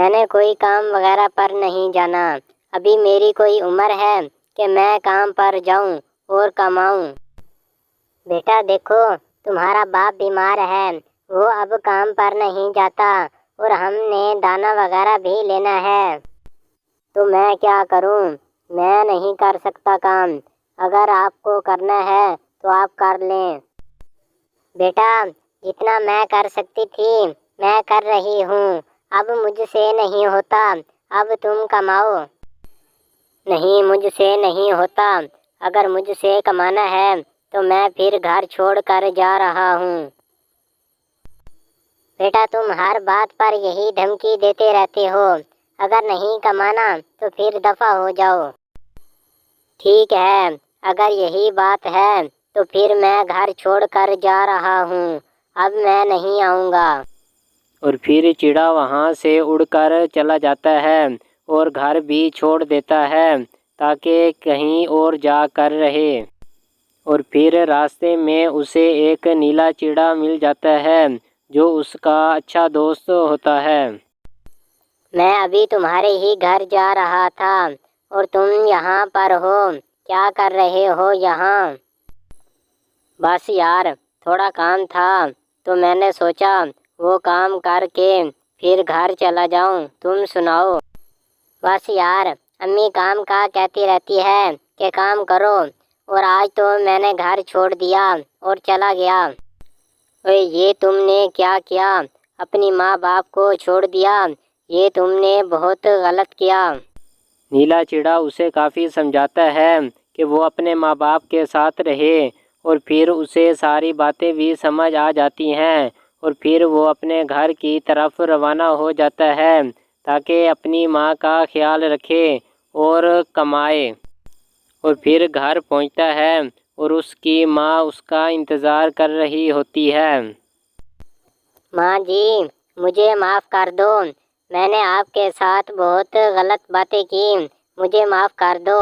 میں نے کوئی کام وغیرہ پر نہیں جانا، ابھی میری کوئی عمر ہے کہ میں کام پر جاؤں اور کماؤں۔ بیٹا دیکھو، تمہارا باپ بیمار ہے، وہ اب کام پر نہیں جاتا اور ہم نے دانا وغیرہ بھی لینا ہے، تو میں کیا کروں؟ میں نہیں کر سکتا کام، اگر آپ کو کرنا ہے تو آپ کر لیں۔ بیٹا جتنا میں کر سکتی تھی میں کر رہی ہوں، اب مجھ سے نہیں ہوتا، اب تم کماؤ۔ نہیں، مجھ سے نہیں ہوتا، اگر مجھ سے کمانا ہے تو میں پھر گھر چھوڑ کر جا رہا ہوں۔ بیٹا تم ہر بات پر یہی دھمکی دیتے رہتے ہو، اگر نہیں کمانا تو پھر دفع ہو جاؤ۔ ٹھیک ہے، اگر یہی بات ہے تو پھر میں گھر چھوڑ کر جا رہا ہوں، اب میں نہیں آؤں گا۔ اور پھر چڑا وہاں سے اڑ کر چلا جاتا ہے اور گھر بھی چھوڑ دیتا ہے تاکہ کہیں اور جا کر رہے۔ اور پھر راستے میں اسے ایک نیلا چڑا مل جاتا ہے جو اس کا اچھا دوست ہوتا ہے۔ میں ابھی تمہارے ہی گھر جا رہا تھا اور تم یہاں پر ہو، کیا کر رہے ہو یہاں؟ بس یار تھوڑا کام تھا تو میں نے سوچا وہ کام کر کے پھر گھر چلا جاؤں، تم سناؤ؟ بس یار امی کام کا کہتی رہتی ہے کہ کام کرو، اور آج تو میں نے گھر چھوڑ دیا اور چلا گیا۔ اوے یہ تم نے کیا کیا؟ اپنی ماں باپ کو چھوڑ دیا، یہ تم نے بہت غلط کیا۔ نیلا چڑا اسے کافی سمجھاتا ہے کہ وہ اپنے ماں باپ کے ساتھ رہے، اور پھر اسے ساری باتیں بھی سمجھ آ جاتی ہیں، اور پھر وہ اپنے گھر کی طرف روانہ ہو جاتا ہے تاکہ اپنی ماں کا خیال رکھے اور کمائے۔ اور پھر گھر پہنچتا ہے اور اس کی ماں اس کا انتظار کر رہی ہوتی ہے۔ ماں جی مجھے معاف کر دو، میں نے آپ کے ساتھ بہت غلط باتیں کی، مجھے معاف کر دو۔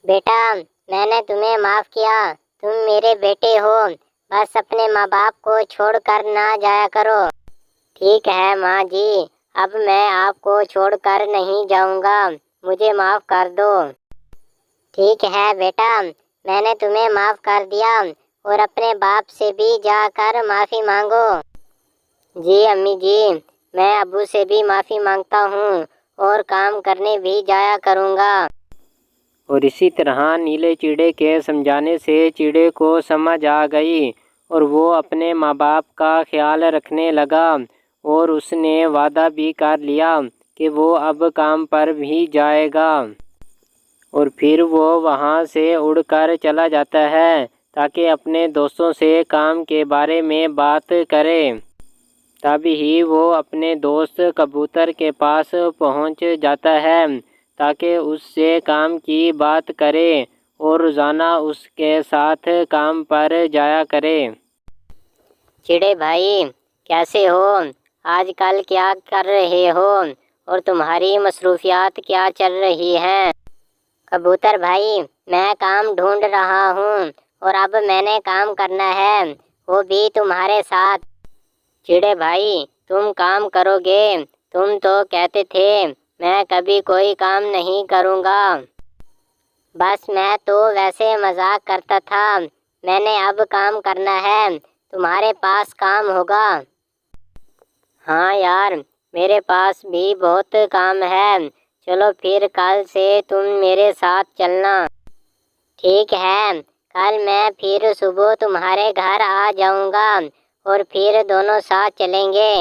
بیٹا میں نے تمہیں معاف کیا، تم میرے بیٹے ہو، بس اپنے ماں باپ کو چھوڑ کر نہ جایا کرو۔ ٹھیک ہے ماں جی، اب میں آپ کو چھوڑ کر نہیں جاؤں گا، مجھے معاف کر دو۔ ٹھیک ہے بیٹا، میں نے تمہیں معاف کر دیا، اور اپنے باپ سے بھی جا کر معافی مانگو۔ جی امی جی، میں ابو سے بھی معافی مانگتا ہوں اور کام کرنے بھی جایا کروں گا۔ اور اسی طرح نیلے چڑے کے سمجھانے سے چڑے کو سمجھ آ گئی اور وہ اپنے ماں باپ کا خیال رکھنے لگا، اور اس نے وعدہ بھی کر لیا کہ وہ اب کام پر بھی جائے گا۔ اور پھر وہ وہاں سے اڑ کر چلا جاتا ہے تاکہ اپنے دوستوں سے کام کے بارے میں بات کرے۔ تبھی ہی وہ اپنے دوست کبوتر کے پاس پہنچ جاتا ہے تاکہ اس سے کام کی بات کرے اور روزانہ اس کے ساتھ کام پر جایا کرے۔ چڑے بھائی کیسے ہو؟ آج کل کیا کر رہے ہو اور تمہاری مصروفیات کیا چل رہی ہیں؟ کبوتر بھائی میں کام ڈھونڈ رہا ہوں اور اب میں نے کام کرنا ہے، وہ بھی تمہارے ساتھ۔ چڑے بھائی تم کام کرو گے؟ تم تو کہتے تھے میں کبھی کوئی کام نہیں کروں گا۔ بس میں تو ویسے مذاق کرتا تھا، میں نے اب کام کرنا ہے، تمہارے پاس کام ہوگا؟ ہاں یار میرے پاس بھی بہت کام ہے، چلو پھر کل سے تم میرے ساتھ چلنا۔ ٹھیک ہے، کل میں پھر صبح تمہارے گھر آ جاؤں گا اور پھر دونوں ساتھ چلیں گے۔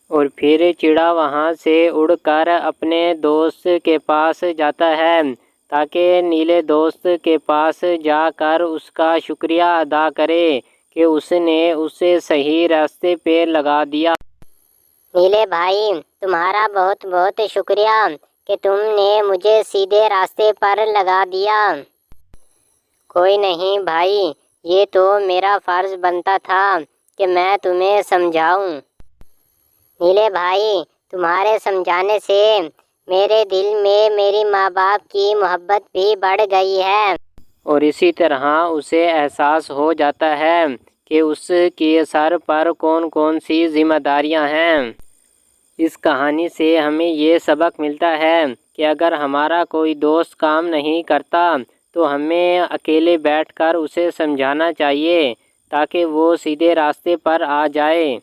اور پھر چڑا وہاں سے اڑ کر اپنے دوست کے پاس جاتا ہے تاکہ نیلے دوست کے پاس جا کر اس کا شکریہ ادا کرے کہ اس نے اسے صحیح راستے پہ لگا دیا۔ نیلے بھائی تمہارا بہت بہت شکریہ کہ تم نے مجھے سیدھے راستے پر لگا دیا۔ کوئی نہیں بھائی، یہ تو میرا فرض بنتا تھا کہ میں تمہیں سمجھاؤں۔ نیلے بھائی تمہارے سمجھانے سے میرے دل میں میری ماں باپ کی محبت بھی بڑھ گئی ہے۔ اور اسی طرح اسے احساس ہو جاتا ہے کہ اس کے سر پر کون کون سی ذمہ داریاں ہیں۔ اس کہانی سے ہمیں یہ سبق ملتا ہے کہ اگر ہمارا کوئی دوست کام نہیں کرتا تو ہمیں اکیلے بیٹھ کر اسے سمجھانا چاہیے تاکہ وہ سیدھے راستے پر آ جائے۔